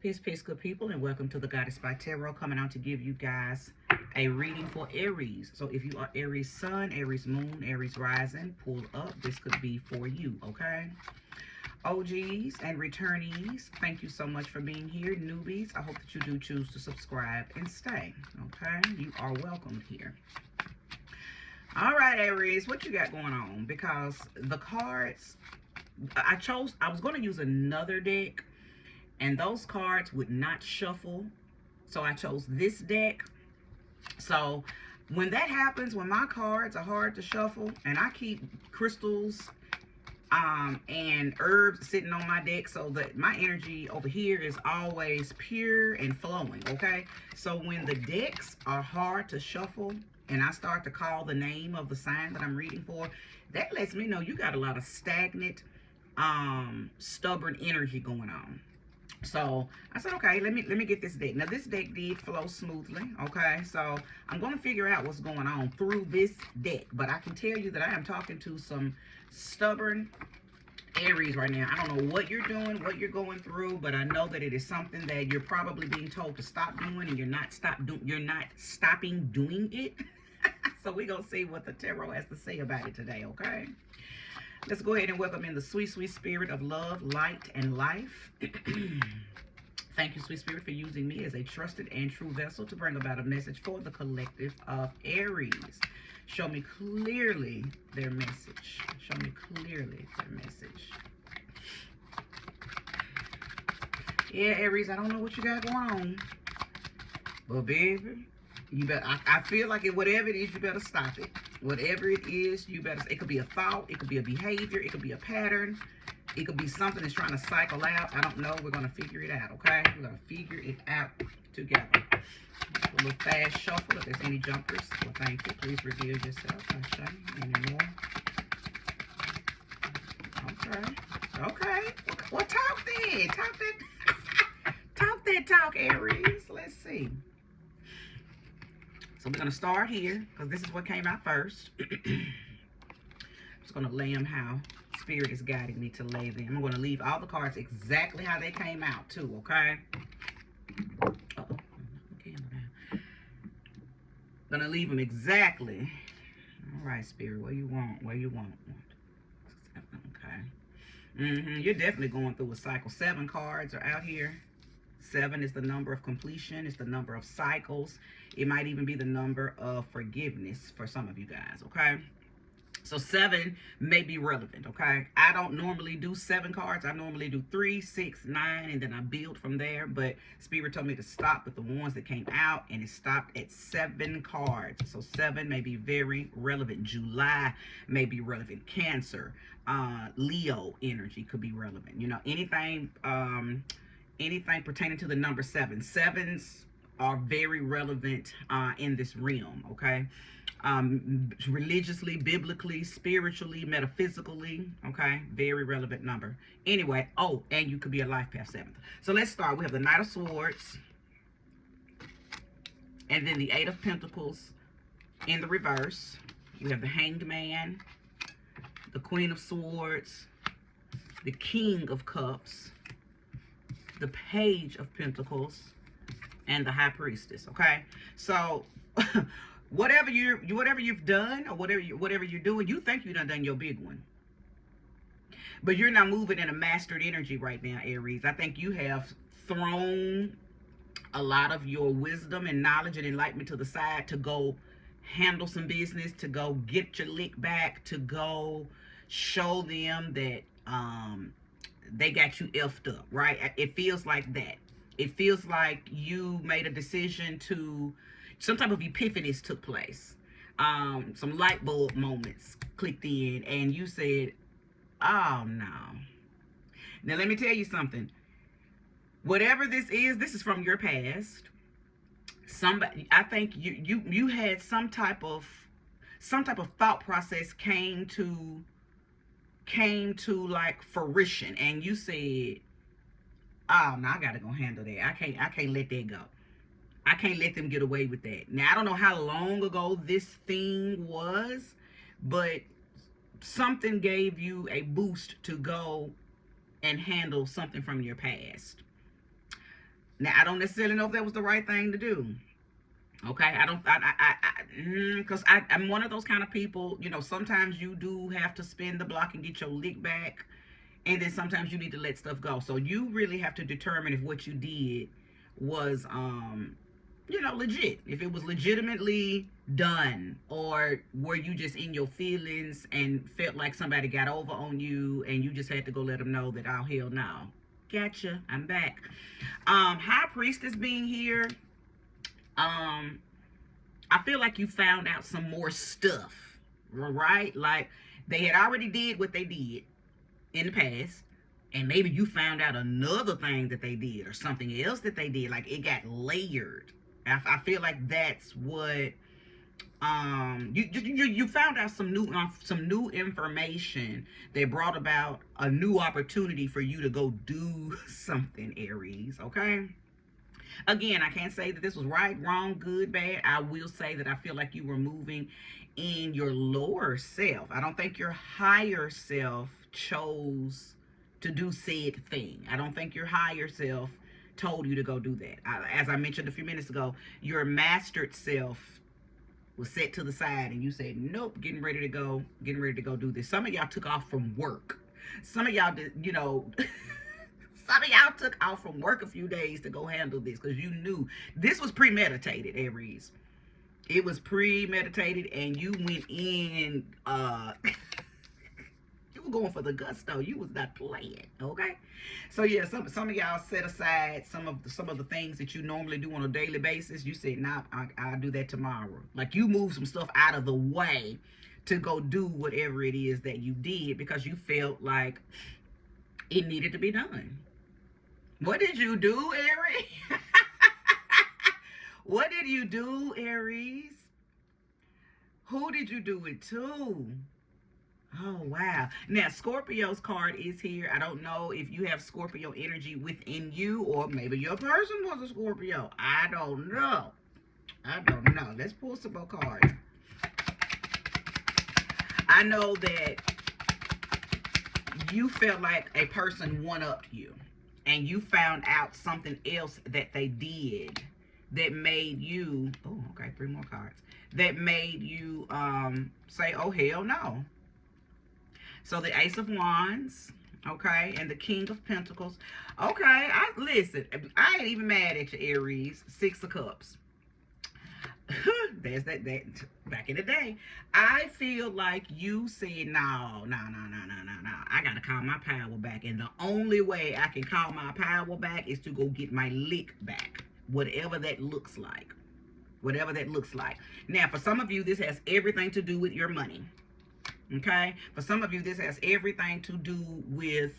Peace, peace, good people, and welcome to the Goddess by Tarot, coming out to give you guys a reading for Aries. So if you are Aries Sun, Aries Moon, Aries Rising, pull up. This could be for you, okay? OGs and returnees, thank you so much for being here. Newbies, I hope that you do choose to subscribe and stay, okay? You are welcomed here. All right, Aries, what you got going on? Because the cards, I was going to use another deck, and those cards would not shuffle, so I chose this deck. So when that happens, when my cards are hard to shuffle, and I keep crystals and herbs sitting on my deck so that my energy over here is always pure and flowing, okay? So when the decks are hard to shuffle and I start to call the name of the sign that I'm reading for, that lets me know you got a lot of stagnant, stubborn energy going on. So I said, okay, let me get this deck. Now this deck did flow smoothly, okay? So I'm going to figure out what's going on through this deck. But I can tell you that I am talking to some stubborn Aries right now. I don't know what you're doing, what you're going through, but I know that it is something that you're probably being told to stop doing, and you're not stopping doing it. So we're going to see what the tarot has to say about it today, okay? Let's go ahead and welcome in the sweet, sweet spirit of love, light, and life. Thank you, sweet spirit, for using me as a trusted and true vessel to bring about a message for the collective of Aries. Show me clearly their message. Show me clearly their message. Yeah, Aries, I don't know what you got going on, but baby, you better. I feel like whatever it is, you better stop it. Whatever it is, you better. It could be a thought, it could be a behavior, it could be a pattern, it could be something that's trying to cycle out. I don't know. We're gonna figure it out, okay? We're gonna figure it out together. A little fast shuffle. If there's any jumpers, well, thank you. Please reveal yourself. I'll show you any more. Okay. Okay. Well, talk then. Talk that. Talk that talk, Aries. Let's see. So we're going to start here because this is what came out first. I'm just going to lay them how Spirit is guiding me to lay them. I'm going to leave all the cards exactly how they came out too, okay? Uh-oh. Going to leave them exactly. All right, Spirit, where you want, where you want. Okay. You're definitely going through a cycle. 7 cards are out here. 7 is the number of completion. It's the number of cycles. It might even be the number of forgiveness for some of you guys, okay? So 7 may be relevant, okay? I don't normally do 7 cards. I normally do 3, 6, 9, and then I build from there. But Spirit told me to stop with the ones that came out, and it stopped at 7 cards. So 7 may be very relevant. July may be relevant. Cancer, Leo energy could be relevant. You know, anything pertaining to the number 7. 7s are very relevant in this realm, okay? Religiously, biblically, spiritually, metaphysically, okay? Very relevant number. Anyway, oh, and you could be a life path 7th. So let's start. We have the Knight of Swords, and then the 8 of Pentacles in the reverse. We have the Hanged Man, the Queen of Swords, the King of Cups, the Page of Pentacles, and the High Priestess, okay? So whatever you've done, or whatever you're doing, you think you done your big one. But you're not moving in a mastered energy right now, Aries. I think you have thrown a lot of your wisdom and knowledge and enlightenment to the side to go handle some business, to go get your lick back, to go show them that they got you effed up, right? It feels like that. It feels like you made a decision to, some type of epiphanies took place. Some light bulb moments clicked in, and you said, oh no. Now let me tell you something. Whatever this is from your past. Somebody, I think you had some type of thought process came to like fruition, and you said, oh no, I gotta go handle that. I can't let that go. I can't let them get away with that. Now I don't know how long ago this thing was, but something gave you a boost to go and handle something from your past. Now, I don't necessarily know if that was the right thing to do. Okay, I don't, because I'm one of those kind of people, you know, sometimes you do have to spin the block and get your lick back, and then sometimes you need to let stuff go. So you really have to determine if what you did was, you know, legit. If it was legitimately done, or were you just in your feelings and felt like somebody got over on you and you just had to go let them know that, oh, hell no. Gotcha, I'm back. High Priestess being here. I feel like you found out some more stuff, right? Like they had already did what they did in the past, and maybe you found out another thing that they did or something else that they did. Like it got layered. I feel like that's what you found out some new information that brought about a new opportunity for you to go do something, Aries. Okay. Again, I can't say that this was right, wrong, good, bad. I will say that I feel like you were moving in your lower self. I don't think your higher self chose to do said thing. I don't think your higher self told you to go do that. As I mentioned a few minutes ago, your mastered self was set to the side and you said, nope, getting ready to go do this. Some of y'all took off from work. Some of y'all did, you know, some of y'all took off from work a few days to go handle this because you knew this was premeditated, Aries. It was premeditated and you went in, you were going for the gusto. You was not playing, okay? So yeah, some of y'all set aside some of the things that you normally do on a daily basis. You said, nah, I'll do that tomorrow. Like you moved some stuff out of the way to go do whatever it is that you did because you felt like it needed to be done. What did you do, Aries? What did you do, Aries? Who did you do it to? Oh, wow. Now, Scorpio's card is here. I don't know if you have Scorpio energy within you or maybe your person was a Scorpio. I don't know. Let's pull some more cards. I know that you felt like a person one-upped you and you found out something else that they did that made you, oh, okay, 3 more cards, that made you say, oh, hell no. So the Ace of Wands, okay, and the King of Pentacles. Okay, listen, I ain't even mad at you, Aries. 6 of Cups. There's that back in the day. I feel like you said, no. I got to call my power back. And the only way I can call my power back is to go get my lick back. Whatever that looks like. Whatever that looks like. Now, for some of you, this has everything to do with your money. Okay? For some of you, this has everything to do with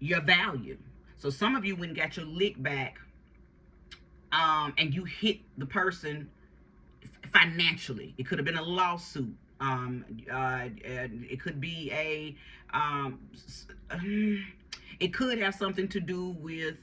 your value. So some of you went and got your lick back and you hit the person financially. It could have been a lawsuit. It could be it could have something to do with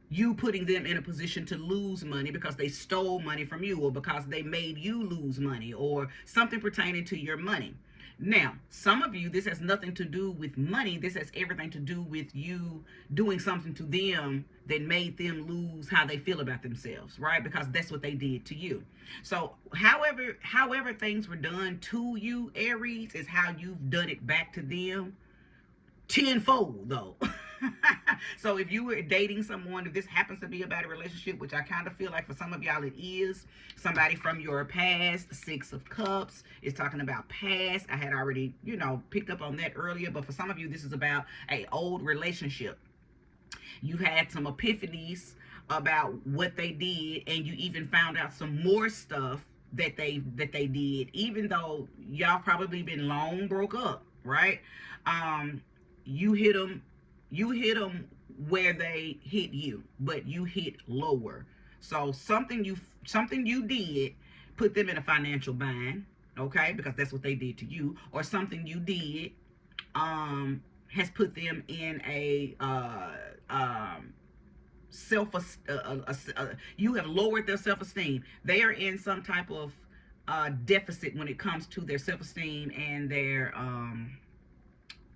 you putting them in a position to lose money because they stole money from you or because they made you lose money or something pertaining to your money. Now, some of you, this has nothing to do with money. This has everything to do with you doing something to them that made them lose how they feel about themselves, right? Because that's what they did to you. So however things were done to you, Aries, is how you've done it back to them tenfold, though. So if you were dating someone, if this happens to be about a relationship, which I kind of feel like for some of y'all it is, somebody from your past, 6 of Cups is talking about past. I had already, you know, picked up on that earlier, but for some of you, this is about an old relationship. You've had some epiphanies about what they did, and you even found out some more stuff that they did, even though y'all probably been long broke up, right? You hit them where they hit you, but you hit lower. So something you did put them in a financial bind, okay? Because that's what they did to you. Or something you did has put them in a you have lowered their self-esteem. They are in some type of deficit when it comes to their self-esteem and their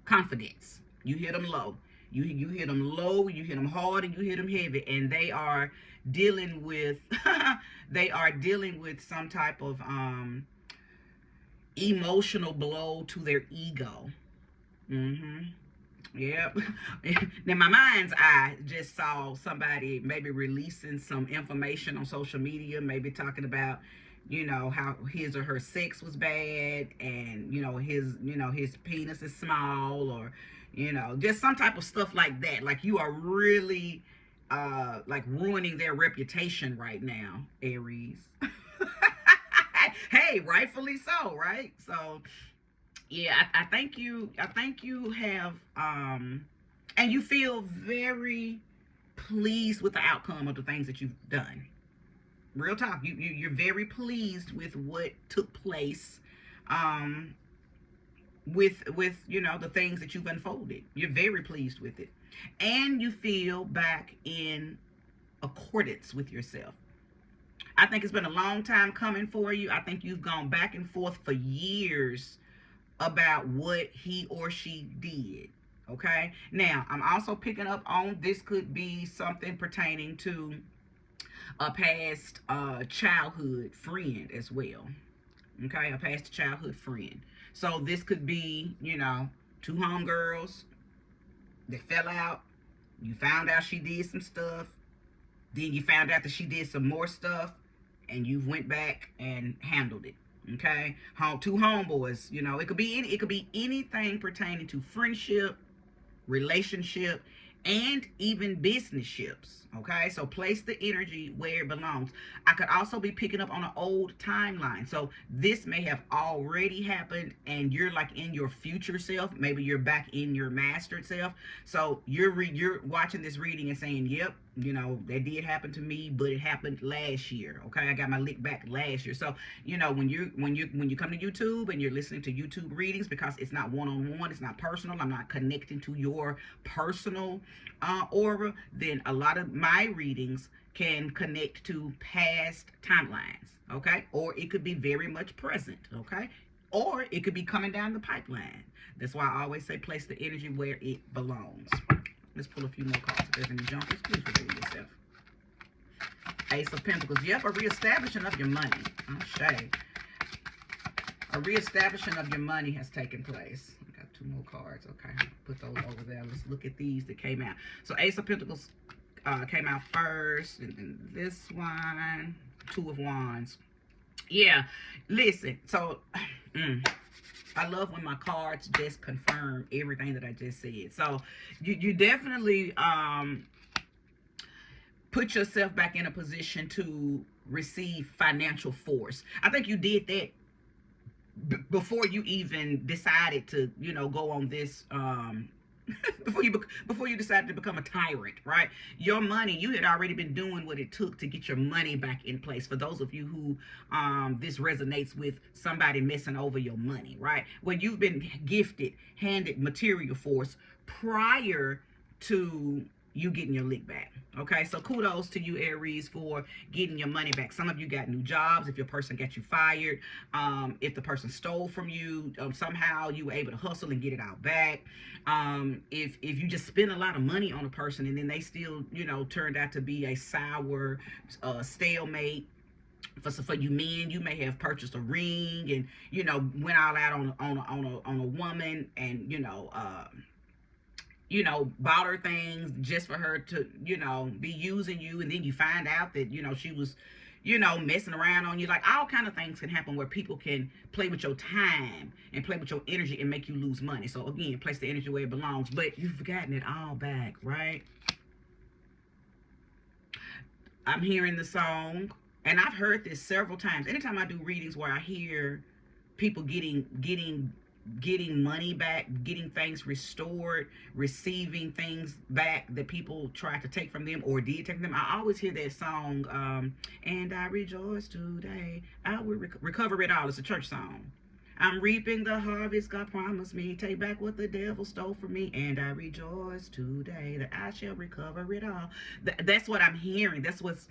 confidence. You hit them low. You hit them low, you hit them hard, and you hit them heavy, and they are dealing with they are dealing with some type of emotional blow to their ego. Yep. Now, my mind's eye just saw somebody maybe releasing some information on social media, maybe talking about, how his or her sex was bad, and his penis is small, or just some type of stuff like that. Like, you are really like ruining their reputation right now, Aries. Hey, rightfully so, right? So yeah, I think you have and you feel very pleased with the outcome of the things that you've done. Real talk. You're very pleased with what took place, with the things that you've unfolded. You're very pleased with it, and you feel back in accordance with yourself. I think it's been a long time coming for you. I think you've gone back and forth for years about what he or she did. Okay. Now, I'm also picking up on, this could be something pertaining to a past childhood friend as well. Okay. A past childhood friend. So this could be, two homegirls that fell out. You found out she did some stuff. Then you found out that she did some more stuff, and you went back and handled it. Okay, two homeboys. It could be anything pertaining to friendship, relationship, and even business ships. Okay, so place the energy where it belongs. I could also be picking up on an old timeline. So this may have already happened, and you're like in your future self. Maybe you're back in your mastered self. So you're watching this reading and saying, "Yep, that did happen to me, but it happened last year." Okay, I got my lick back last year. So when you come to YouTube and you're listening to YouTube readings, because it's not one-on-one, it's not personal, I'm not connecting to your personal aura, then a lot of my readings can connect to past timelines. Okay, or it could be very much present. Okay, or it could be coming down the pipeline. That's why I always say place the energy where it belongs. Let's pull a few more cards. If there's any jumpers, please reveal yourself. Ace of Pentacles. Yep, a reestablishing of your money. Oh, shade. A reestablishing of your money has taken place. I got two more cards. Okay, put those over there. Let's look at these that came out. So Ace of Pentacles came out first, and then this one, Two of Wands. Yeah, listen. So, I love when my cards just confirm everything that I just said. So you definitely put yourself back in a position to receive financial force. I think you did that before you even decided to, go on this before you decided to become a tyrant, right? Your money, you had already been doing what it took to get your money back in place. For those of you who this resonates with, somebody messing over your money, right? Well, you've been handed material force prior to you getting your lick back. Okay, so kudos to you, Aries, for getting your money back. Some of you got new jobs. If your person got you fired, if the person stole from you, somehow you were able to hustle and get it all back. If you just spend a lot of money on a person and then they still, turned out to be a sour stalemate. For you men, you may have purchased a ring and went all out on a woman, and bought her things just for her to, be using you. And then you find out that, she was, messing around on you. Like, all kind of things can happen where people can play with your time and play with your energy and make you lose money. So again, place the energy where it belongs, but you've gotten it all back, right? I'm hearing the song, and I've heard this several times. Anytime I do readings where I hear people getting money back, getting things restored, receiving things back that people tried to take from them or did take from them, I always hear that song, and I rejoice today, I will recover it all. It's a church song. I'm reaping the harvest God promised me, take back what the devil stole from me, and I rejoice today that I shall recover it all. That's what I'm hearing. That's what's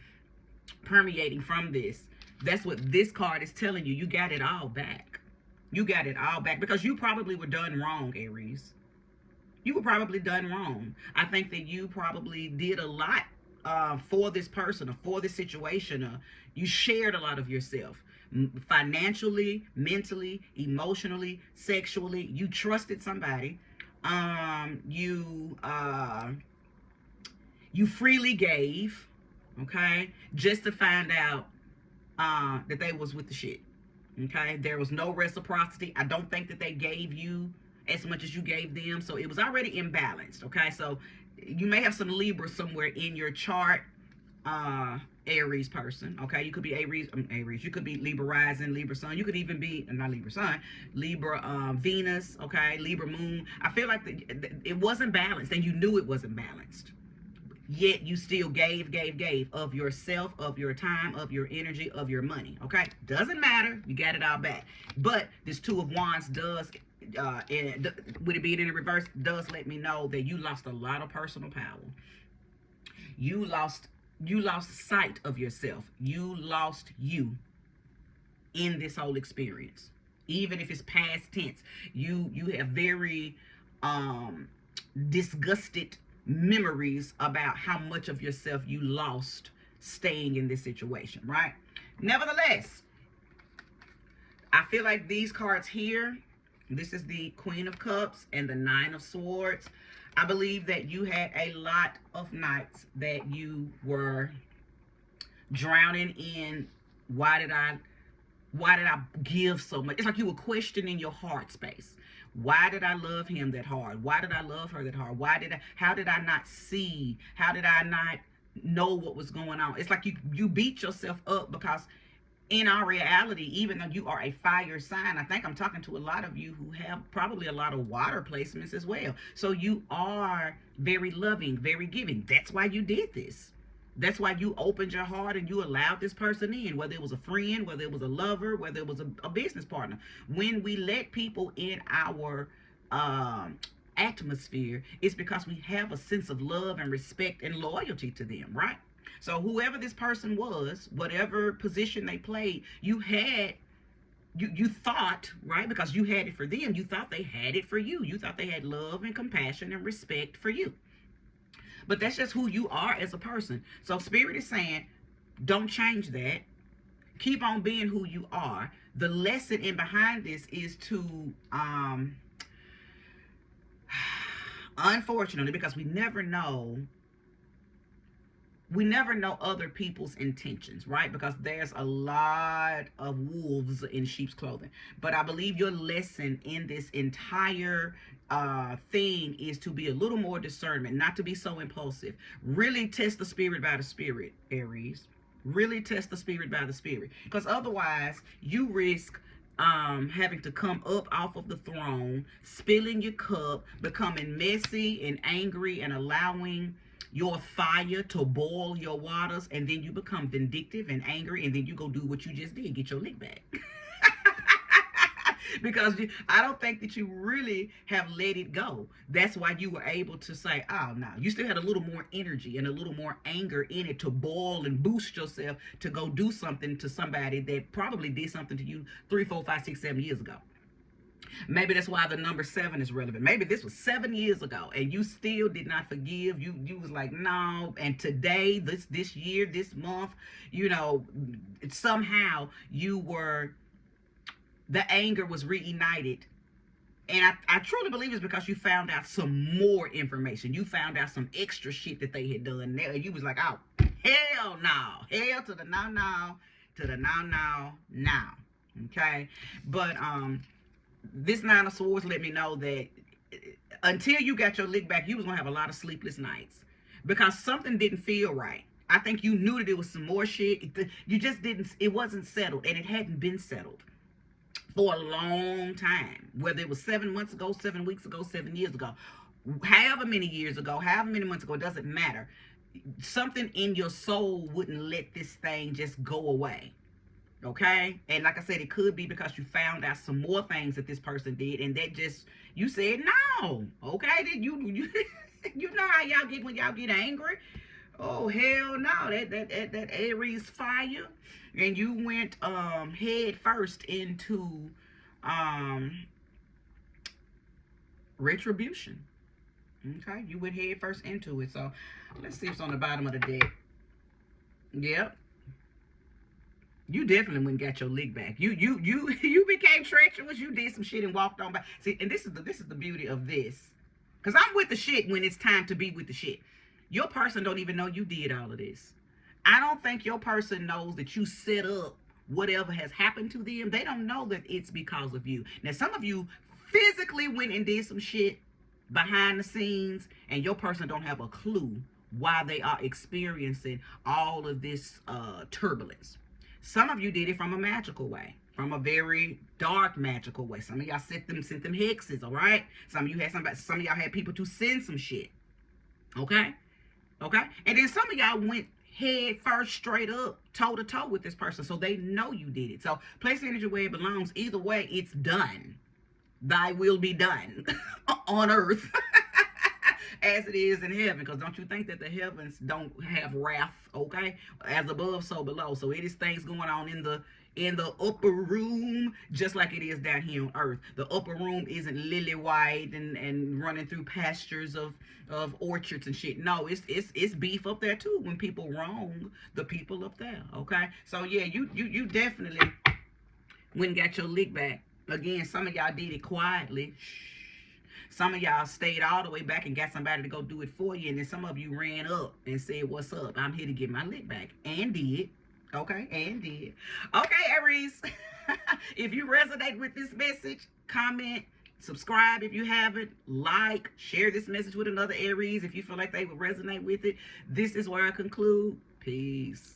permeating from this. That's what this card is telling you. You got it all back. You got it all back because you probably were done wrong, Aries. You were probably done wrong. I think that you probably did a lot for this person or for this situation. You shared a lot of yourself financially, mentally, emotionally, sexually. You trusted somebody. You freely gave, okay, just to find out that they was with the shit. Okay, there was no reciprocity. I don't think that they gave you as much as you gave them, so it was already imbalanced. Okay, so you may have some Libra somewhere in your chart. Aries person, okay, you could be Aries, you could be Libra rising, Libra sun, you could even be not Libra sun, Libra Venus, okay, Libra moon. I feel like it wasn't balanced, and you knew it wasn't balanced, yet you still gave of yourself, of your time, of your energy, of your money. Okay, doesn't matter, you got it all back. But this Two of Wands does with it being in the reverse, does let me know that you lost a lot of personal power. You lost sight of yourself. You lost you in this whole experience. Even if it's past tense, you have very disgusted memories about how much of yourself you lost staying in this situation, right? Nevertheless, I feel like these cards here, this is the Queen of Cups and the Nine of Swords. I believe that you had a lot of nights that you were drowning in, why did I give so much? It's like you were questioning your heart space. Why did I love him that hard? Why did I love her that hard? How did I not see? How did I not know what was going on? It's like you beat yourself up because in our reality, even though you are a fire sign, I think I'm talking to a lot of you who have probably a lot of water placements as well. So you are very loving, very giving. That's why you did this. That's why you opened your heart and you allowed this person in, whether it was a friend, whether it was a lover, whether it was a business partner. When we let people in our atmosphere, it's because we have a sense of love and respect and loyalty to them, right? So whoever this person was, whatever position they played, you thought, right? Because you had it for them, you thought they had it for you. You thought they had love and compassion and respect for you. But that's just who you are as a person. So Spirit is saying, don't change that. Keep on being who you are. The lesson in behind this is to, unfortunately, because we never know other people's intentions, right? Because there's a lot of wolves in sheep's clothing. But I believe your lesson in this entire thing is to be a little more discernment, not to be so impulsive. Really test the spirit by the spirit, Aries. Really test the spirit by the spirit. Because otherwise, you risk having to come up off of the throne, spilling your cup, becoming messy and angry, and allowing your fire to boil your waters, and then you become vindictive and angry, and then you go do what you just did, get your lick back. Because I don't think that you really have let it go. That's why you were able to say, oh, no. You still had a little more energy and a little more anger in it to boil and boost yourself to go do something to somebody that probably did something to you 3, 4, 5, 6, 7 years ago. Maybe that's why the number 7 is relevant. Maybe this was 7 years ago and you still did not forgive. You was like, no. And today, this year, this month, somehow the anger was reignited. And I truly believe it's because you found out some more information. You found out some extra shit that they had done there. And you was like, oh, hell no. Hell to the no, to the no. Okay? But this Nine of Swords let me know that until you got your lick back, you was going to have a lot of sleepless nights. Because something didn't feel right. I think you knew that there was some more shit. It wasn't settled. And it hadn't been settled for a long time, whether it was 7 months ago, 7 weeks ago, 7 years ago, however many years ago, however many months ago, it doesn't matter. Something in your soul wouldn't let this thing just go away. Okay? And like I said, it could be because you found out some more things that this person did, and that just, you said no. Okay? That you know how y'all get when y'all get angry? Oh, hell no. That Aries fire. And you went head first into retribution. Okay, you went head first into it. So let's see what's on the bottom of the deck. Yep. You definitely wouldn't get your lick back. You became treacherous. You did some shit and walked on by. See, and this is the beauty of this. Cause I'm with the shit when it's time to be with the shit. Your person don't even know you did all of this. I don't think your person knows that you set up whatever has happened to them. They don't know that it's because of you. Now, some of you physically went and did some shit behind the scenes, and your person don't have a clue why they are experiencing all of this turbulence. Some of you did it from a magical way, from a very dark magical way. Some of y'all sent them hexes, all right? Some of y'all had people to send some shit. Okay? Okay? And then some of y'all went head first, straight up, toe to toe with this person, so they know you did it. So place the energy where it belongs. Either way, it's done. Thy will be done on earth as it is in heaven. Because don't you think that the heavens don't have wrath? Okay, as above, so below. So it is things going on in the upper room, just like it is down here on earth. The upper room isn't lily white and running through pastures of orchards and shit. No, it's beef up there too when people wrong the people up there. Okay, so yeah, you definitely went and got your lick back. Again, some of y'all did it quietly. Some of y'all stayed all the way back and got somebody to go do it for you. And then some of you ran up and said, what's up? I'm here to get my lick back. And did. Okay, and did. Okay, Aries. If you resonate with this message, comment, subscribe if you haven't, like, share this message with another Aries if you feel like they would resonate with it. This is where I conclude. Peace.